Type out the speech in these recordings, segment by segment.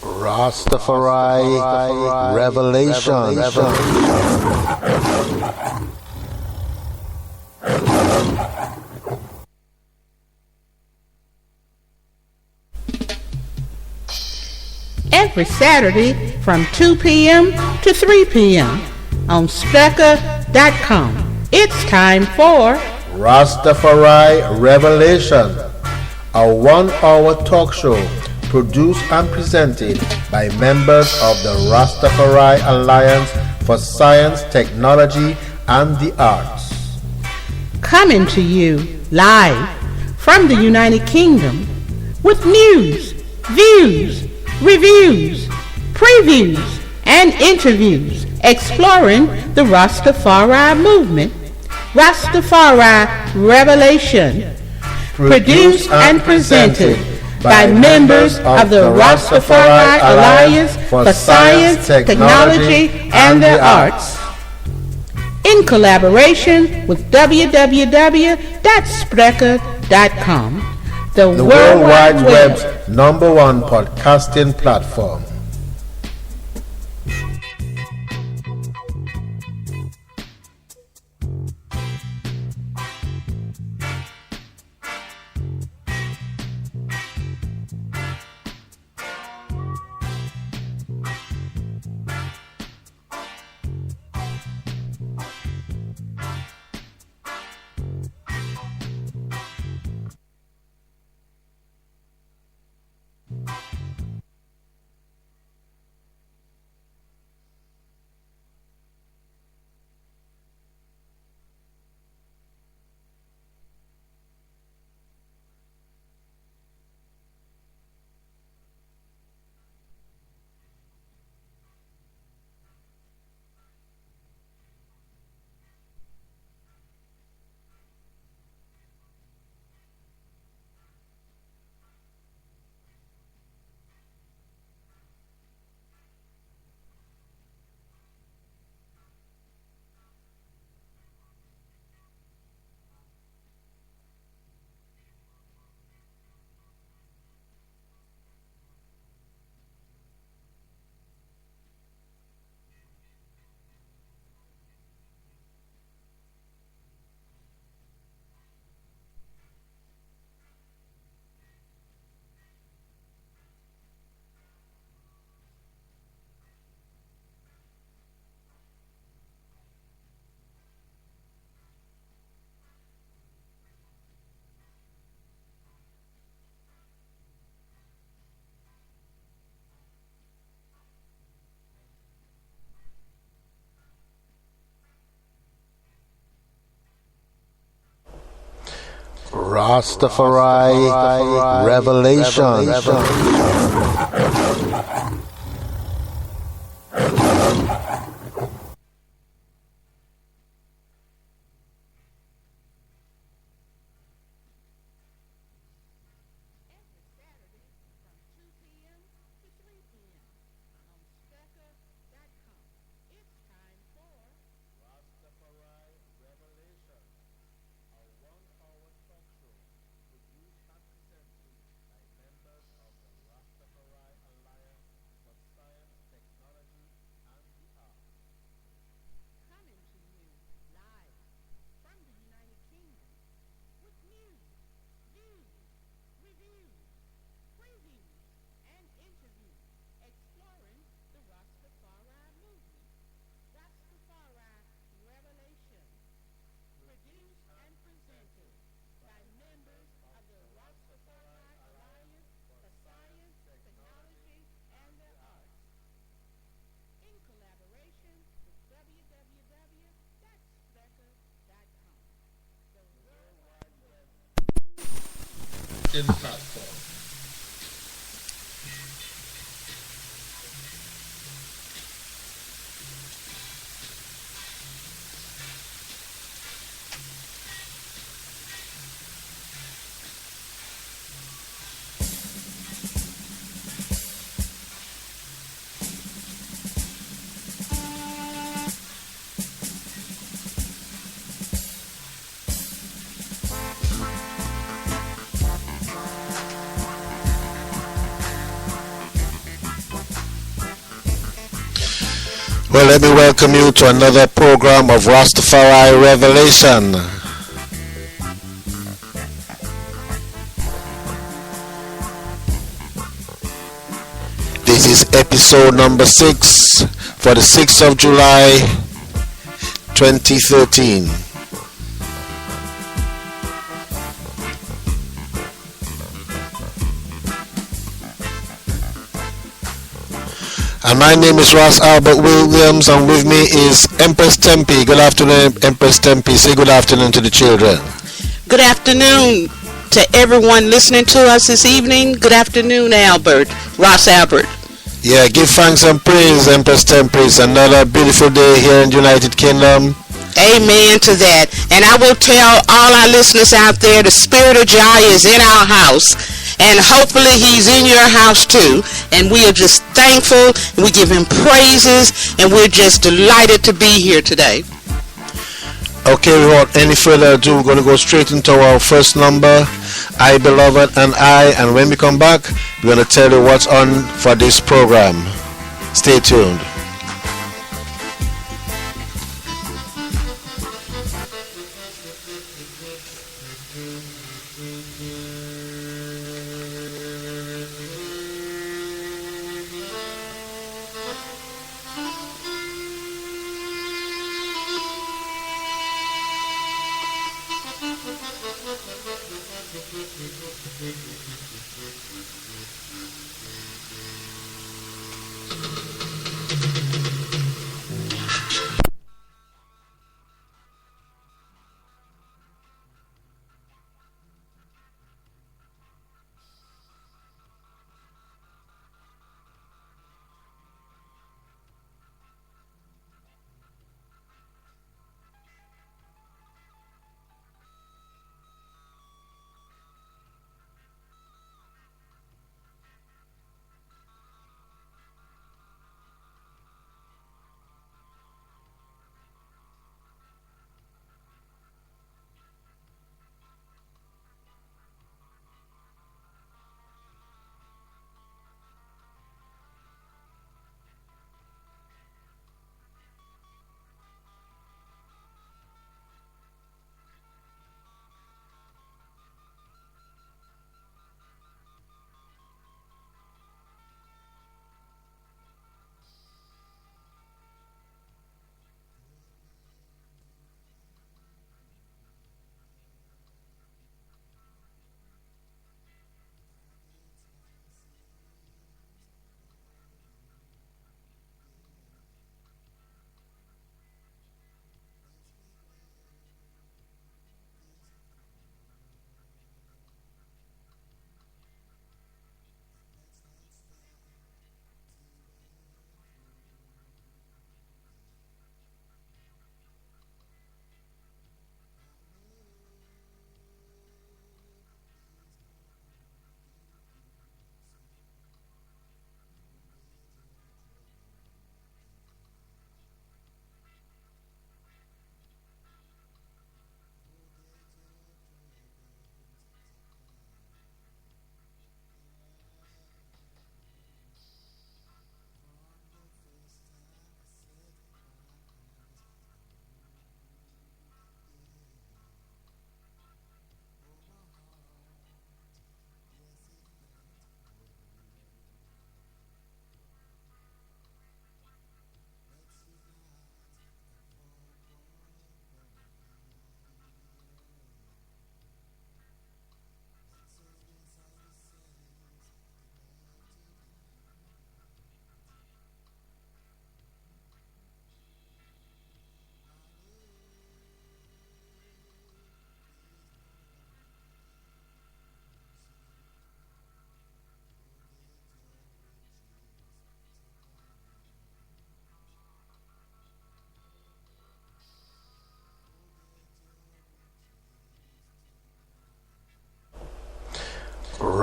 Rastafari Revelation. Every Saturday from 2 p.m. to 3 p.m. on Spreaker.com. It's time for Rastafari Revelation, a 1-hour talk show produced and presented by members of the Rastafari Alliance for Science, Technology and the Arts. Coming to you live from the United Kingdom with news, views, reviews, previews, and interviews exploring the Rastafari movement. Rastafari Revelation, produced and presented by members of the Rastafari Alliance for Science, Technology, and the Arts, in collaboration with www.spreaker.com, the World Wide Web's #1 podcasting platform. Rastafari Revelation. Platform. Well, let me welcome you to another program of Rastafari Revelation. This is episode number 6 for the 6th of July 2013. And my name is Ross Albert Williams, and with me is Empress Tempe. Good afternoon, Empress Tempe. Say good afternoon to the children. Good afternoon to everyone listening to us this evening. Good afternoon, Ross Albert. Yeah, give thanks and praise, Empress Tempe. It's another beautiful day here in the United Kingdom. Amen to that. And I will tell all our listeners out there, the spirit of Jah is in our house. And hopefully he's in your house too. And we are just thankful. We give him praises. And we're just delighted to be here today. Okay, without any further ado, we're going to go straight into our first number, I, Beloved, and I. And when we come back, we're going to tell you what's on for this program. Stay tuned.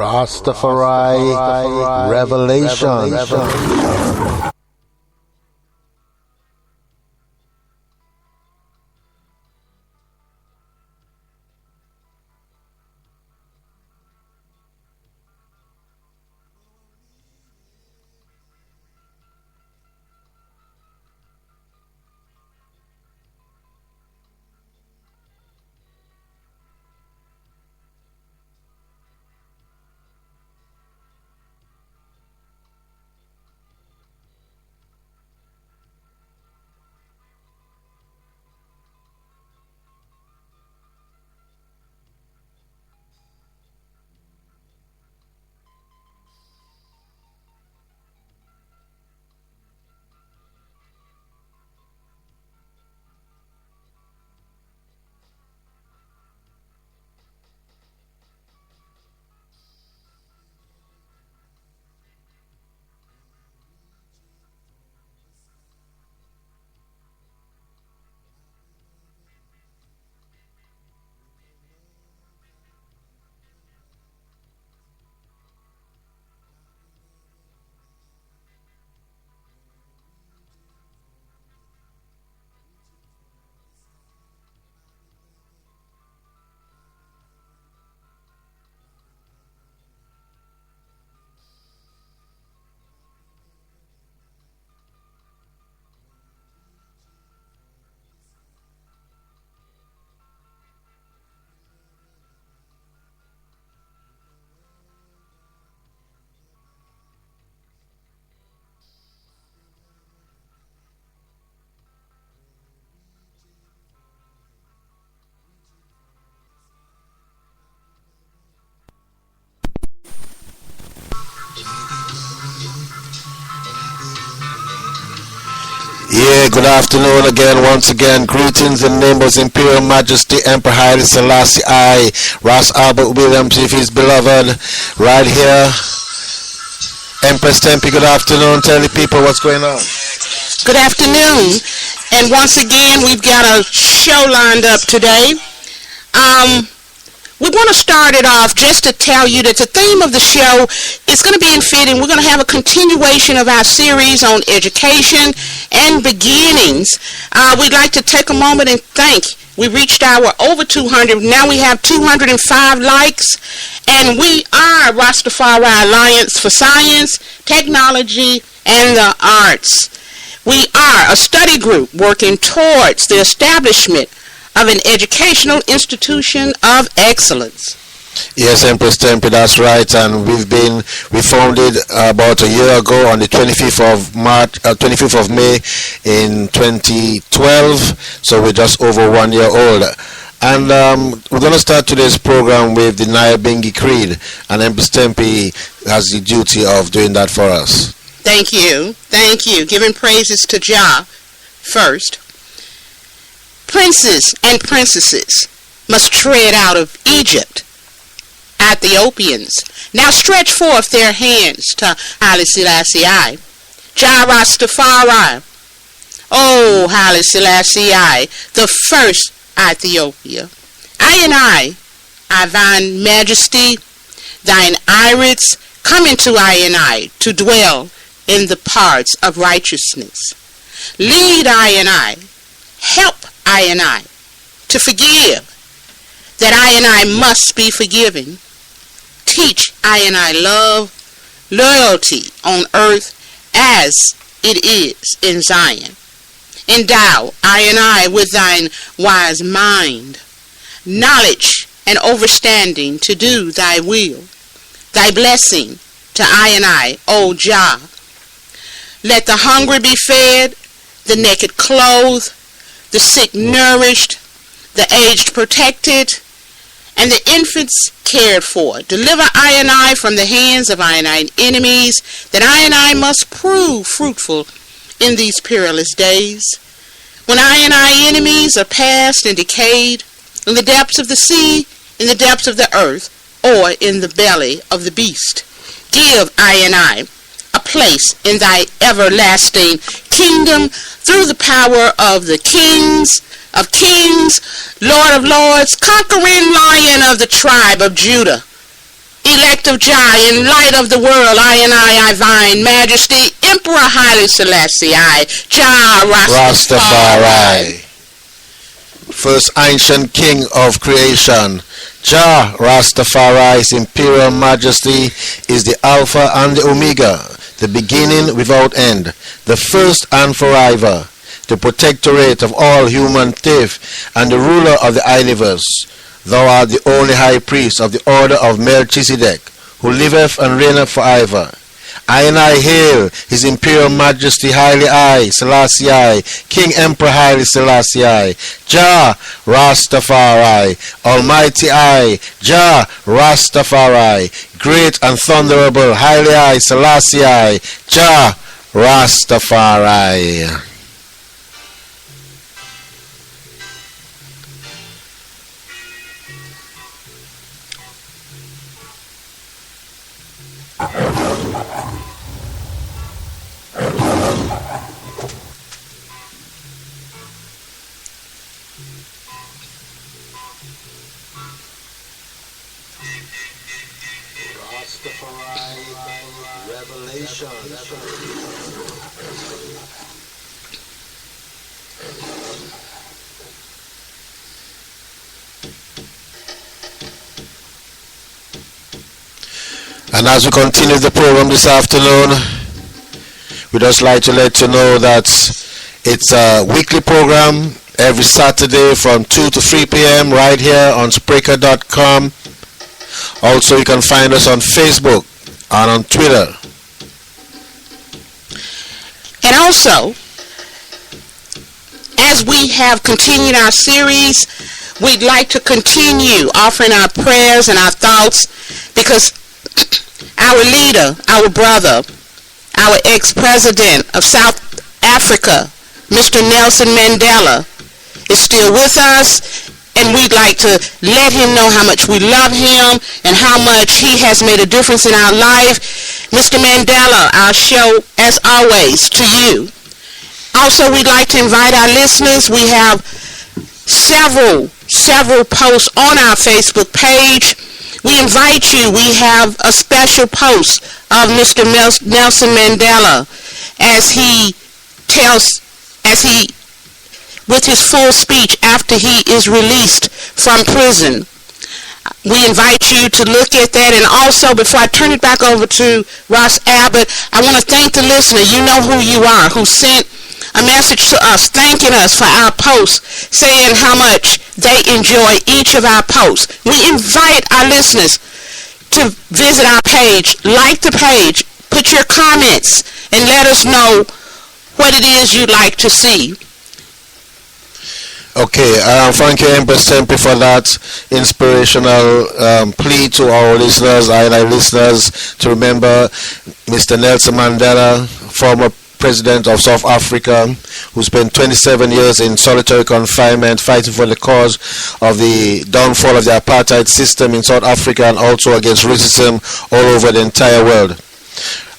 Rastafari Revelation. Okay, good afternoon again, once again. Greetings in the name of His Imperial Majesty Emperor Haile Selassie I, Ras Albert Williams, if His beloved, right here. Empress Tempe, good afternoon. Tell the people what's going on. Good afternoon. And once again, we've got a show lined up today. We want to start it off just to tell you that the theme of the show is going to be in fitting. We're going to have a continuation of our series on education and beginnings. We'd like to take a moment and thank. We reached our over 200. Now we have 205 likes. And we are Rastafari Alliance for Science, Technology, and the Arts. We are a study group working towards the establishment of an educational institution of excellence. Yes, Empress Tempe, that's right, and we founded about a year ago on the 25th of May in 2012, so we're just over 1 year old. And we're going to start today's program with the Nyabingi Creed, and Empress Tempe has the duty of doing that for us. Thank you. Giving praises to Jah first. Princes and princesses must tread out of Egypt. Ethiopians now stretch forth their hands to Haile Selassie I. Jah Rastafari. Oh, Haile Selassie I, the first Ethiopia. I, thine majesty, thine irids, come into I to dwell in the parts of righteousness. Lead I, help I to forgive, that I must be forgiven. Teach I love, loyalty on earth as it is in Zion. Endow I with thine wise mind, knowledge and understanding to do thy will. Thy blessing to I, O Jah. Let the hungry be fed, the naked clothed, the sick nourished, the aged protected, and the infants cared for. Deliver I from the hands of I enemies, that I must prove fruitful in these perilous days. When I enemies are past and decayed, in the depths of the sea, in the depths of the earth, or in the belly of the beast, give I a place in thy everlasting kingdom through the power of the kings of kings, Lord of lords, conquering lion of the tribe of Judah, elect of Jah, in light of the world, I thine majesty, Emperor Haile Selassie I, Jah Rastafari. First ancient king of creation, Jah Rastafari's Imperial Majesty is the Alpha and the Omega, the beginning without end, the first and forever, the protectorate of all human thief, and the ruler of the universe. Thou art the only high priest of the order of Melchizedek, who liveth and reigneth forever. I hail His Imperial Majesty Haile I, Selassie I, King Emperor Haile Selassie I, Jah Rastafari, Almighty I, Jah Rastafari, Great and Thunderable Haile I, Selassie I, Jah Rastafari. Rastafari Revelation. And as we continue the program this afternoon, we'd just like to let you know that it's a weekly program every Saturday from 2 to 3 p.m. right here on Spreaker.com. Also, you can find us on Facebook and on Twitter. And also, as we have continued our series, we'd like to continue offering our prayers and our thoughts, because our leader, our brother, our ex-president of South Africa, Mr. Nelson Mandela is still with us, and we'd like to let him know how much we love him and how much he has made a difference in our life. Mr. Mandela, our show, as always, to you. Also, we'd like to invite our listeners. We have several posts on our Facebook page. We invite you. We have a special post of Mr. Nelson Mandela with his full speech after he is released from prison. We invite you to look at that. And also, before I turn it back over to Ross Abbott, I want to thank the listener. You know who you are, who sent a message to us, thanking us for our posts, saying how much they enjoy each of our posts. We invite our listeners to visit our page, like the page, put your comments, and let us know what it is you'd like to see. Okay, thank you, Empress Tempe, for that inspirational plea to our listeners, our listeners, to remember Mr. Nelson Mandela, former President of South Africa, who spent 27 years in solitary confinement fighting for the cause of the downfall of the apartheid system in South Africa and also against racism all over the entire world.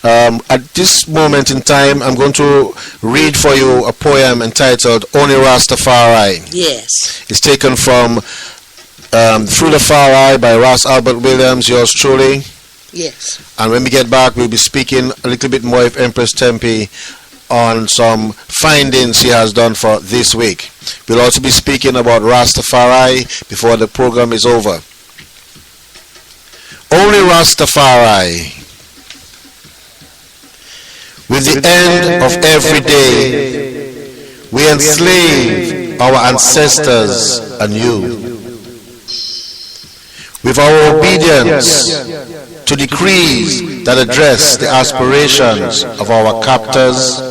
At this moment in time, I'm going to read for you a poem entitled Only Rastafari. Yes. It's taken from Through the Far Eye by Ross Albert Williams, yours truly. Yes. And when we get back, we'll be speaking a little bit more with Empress Tempe on some findings she has done for this week. We'll also be speaking about Rastafari before the program is over. Only Rastafari. With the end of every day, we enslave our ancestors anew. With our obedience to decrees that address the aspirations of our captors,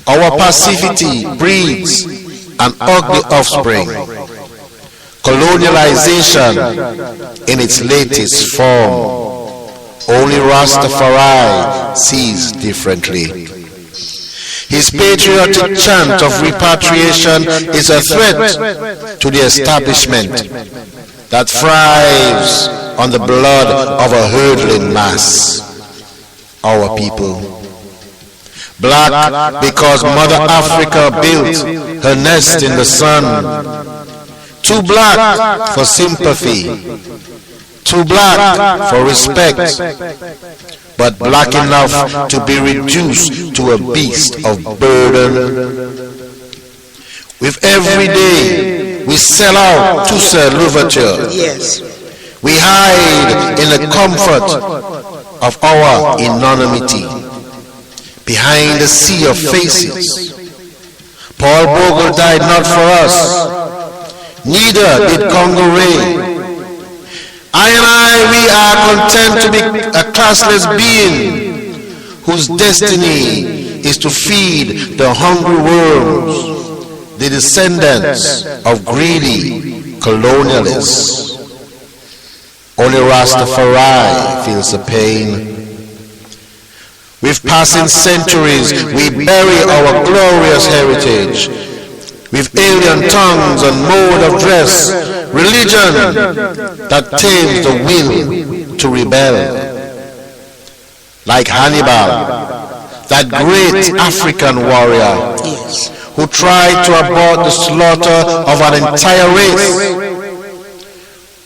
our passivity breeds an ugly offspring, colonialization in its latest form. Only Rastafari sees differently. His patriotic chant of repatriation is a threat to the establishment that thrives on the blood of a hurdling mass, our people. Black because Mother Africa built her nest in the sun. Too black for sympathy. Too black for respect, but black enough to be reduced to a beast of burden. With every day we sell out to Sir Louverture. Yes. We hide in the comfort of our anonymity, behind a sea of faces. Paul Bogle died not for us, neither did Congo Ray. We are content to be a classless being whose destiny is to feed the hungry worms, the descendants of greedy colonialists. Only Rastafari feels the pain. With passing centuries, we bury our glorious heritage. With alien tongues and mode of dress, religion that tames the will to rebel. Like Hannibal, that great African warrior who tried to abort the slaughter of an entire race.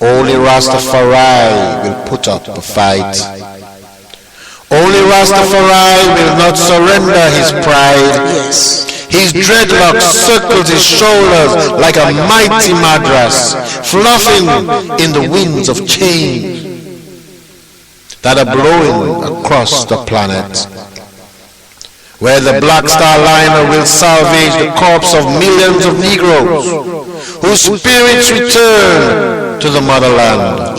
Only Rastafari will put up a fight. Only Rastafari will not surrender his pride. His dreadlocks circled his shoulders like a mighty madras, fluffing in the winds of change that are blowing across the planet. Where the Black Star Liner will salvage the corpse of millions of Negroes whose spirits return to the motherland.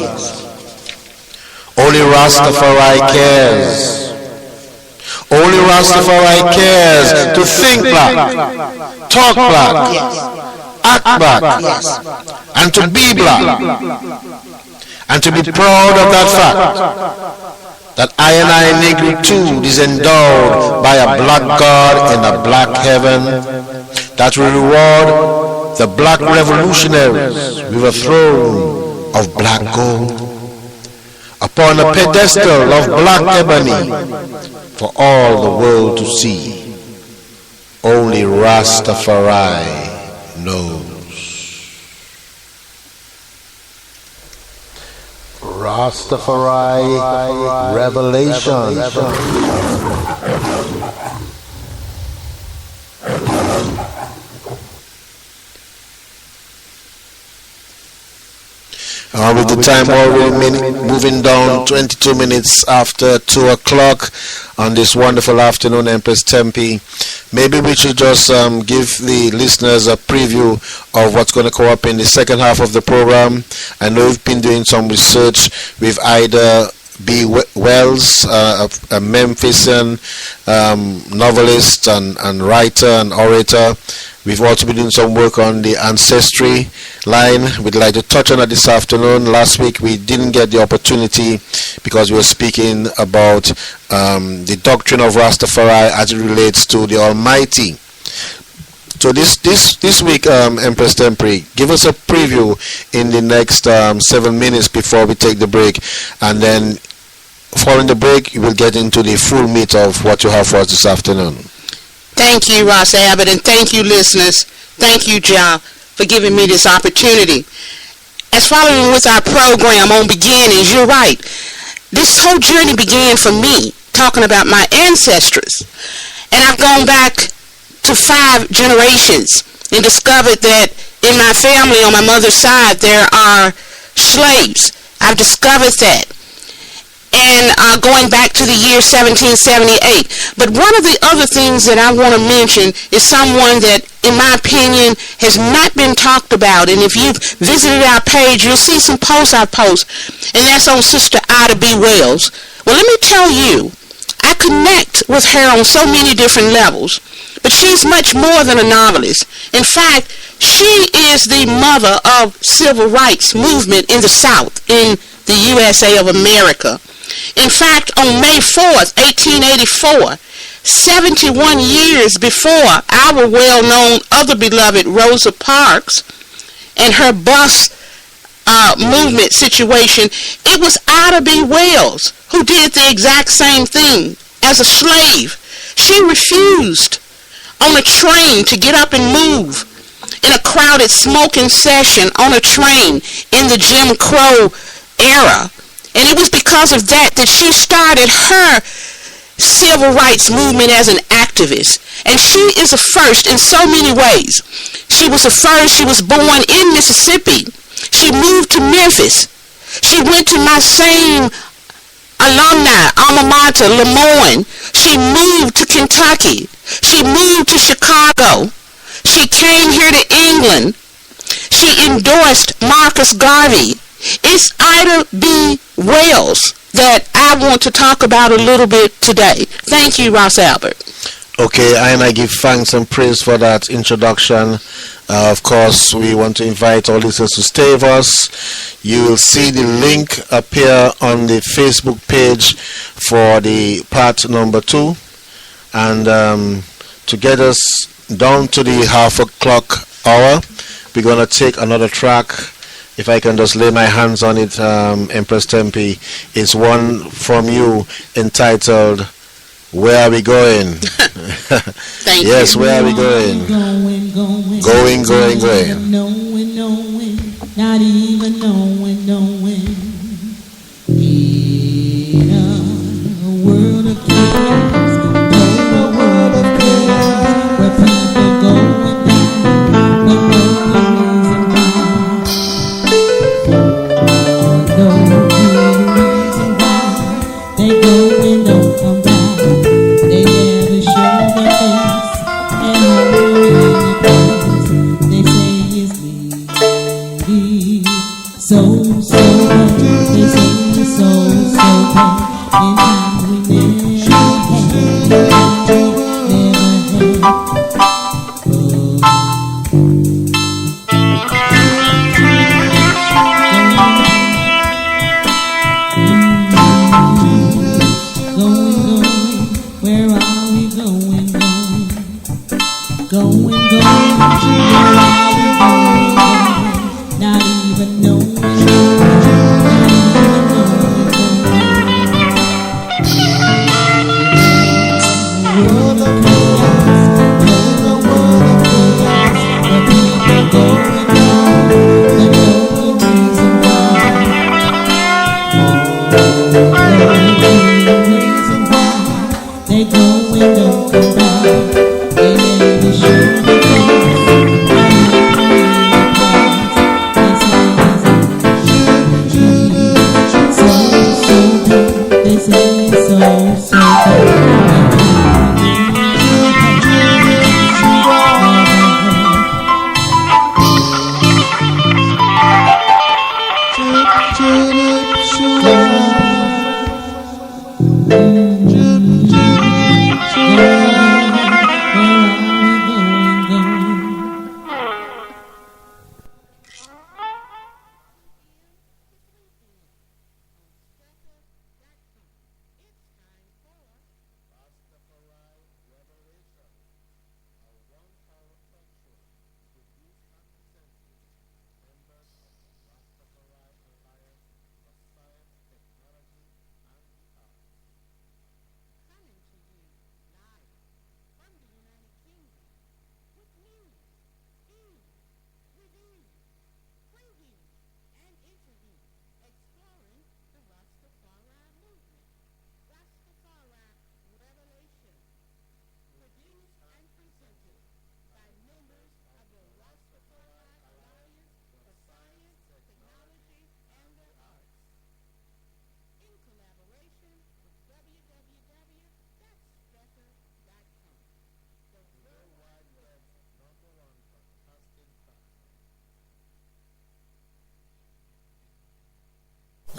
Only Rastafari cares. Only Rastafari cares to think black, talk black, act black, and to be black, and to be proud of that fact, that I and I negritude is endowed by a black God in a black heaven, that will reward the black revolutionaries with a throne of black gold, upon a pedestal of black ebony for all the world to see. Only Rastafari knows. Rastafari Revelation. With the time already moving down 22 minutes after 2 o'clock on this wonderful afternoon, Empress Tempe, maybe we should just give the listeners a preview of what's going to come up in the second half of the program. I know we've been doing some research with Ida B. Wells, a Memphisan novelist and writer and orator. We've also been doing some work on the ancestry line. We'd like to touch on it this afternoon. Last week we didn't get the opportunity because we were speaking about the doctrine of Rastafari as it relates to the Almighty. So this week, Empress Tempe, give us a preview in the next 7 minutes before we take the break, and then following the break, you will get into the full meat of what you have for us this afternoon. Thank you, Ross Abbott, and thank you, listeners. Thank you, John, for giving me this opportunity. As following with our program on beginnings, you're right. This whole journey began for me, talking about my ancestors. And I've gone back to 5 generations and discovered that in my family on my mother's side there are slaves. I've discovered that. And going back to the year 1778. But one of the other things that I want to mention is someone that, in my opinion, has not been talked about. And if you've visited our page, you'll see some posts I post. And that's on Sister Ida B. Wells. Well, let me tell you, I connect with her on so many different levels. But she's much more than a novelist. In fact, she is the mother of civil rights movement in the South, in the USA of America. In fact, on May 4th, 1884, 71 years before our well-known other beloved Rosa Parks and her bus movement situation, it was Ida B. Wells who did the exact same thing as a slave. She refused on a train to get up and move in a crowded smoking session on a train in the Jim Crow era. And it was because of that she started her civil rights movement as an activist. And she is a first in so many ways. She was a first. She was born in Mississippi. She moved to Memphis. She went to my same alumni, alma mater, Lemoyne. She moved to Kentucky. She moved to Chicago. She came here to England. She endorsed Marcus Garvey. It's Ida B. Wells that I want to talk about a little bit today. Thank you, Ross Albert. Okay, and I give thanks and praise for that introduction. Of course, we want to invite our listeners to stay with us. You will see the link appear on the Facebook page for the part number 2. And to get us down to the 1:30 hour, we're going to take another track. If I can just lay my hands on it, Empress Tempe, it's one from you entitled, Where Are We Going? Thank yes, you. Where are we going? Going. Knowing, not even knowing. In a world of chaos, a world of chaos, where people going down, but no reason why. No reason why they go and don't come back. They never show their face, and all the they say is me. So bad. They say it's so bad. In time we never had.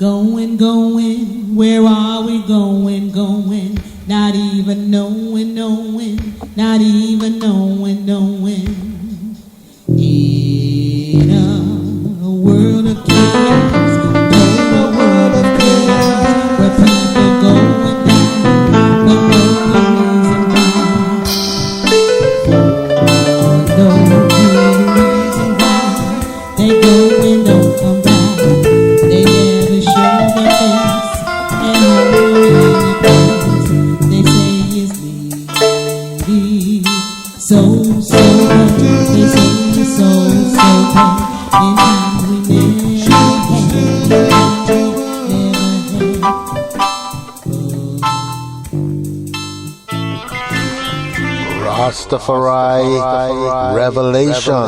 Going, going, where are we going, going? Not even knowing, knowing, not even knowing, knowing. In a world of chaos, in a world of chaos, where people going down, but no reason why. No reason why. They go and don't come back. They never show their face, and no place. They say it's me. So bad. They say it's so bad. And how we never had. Rastafari Revelation.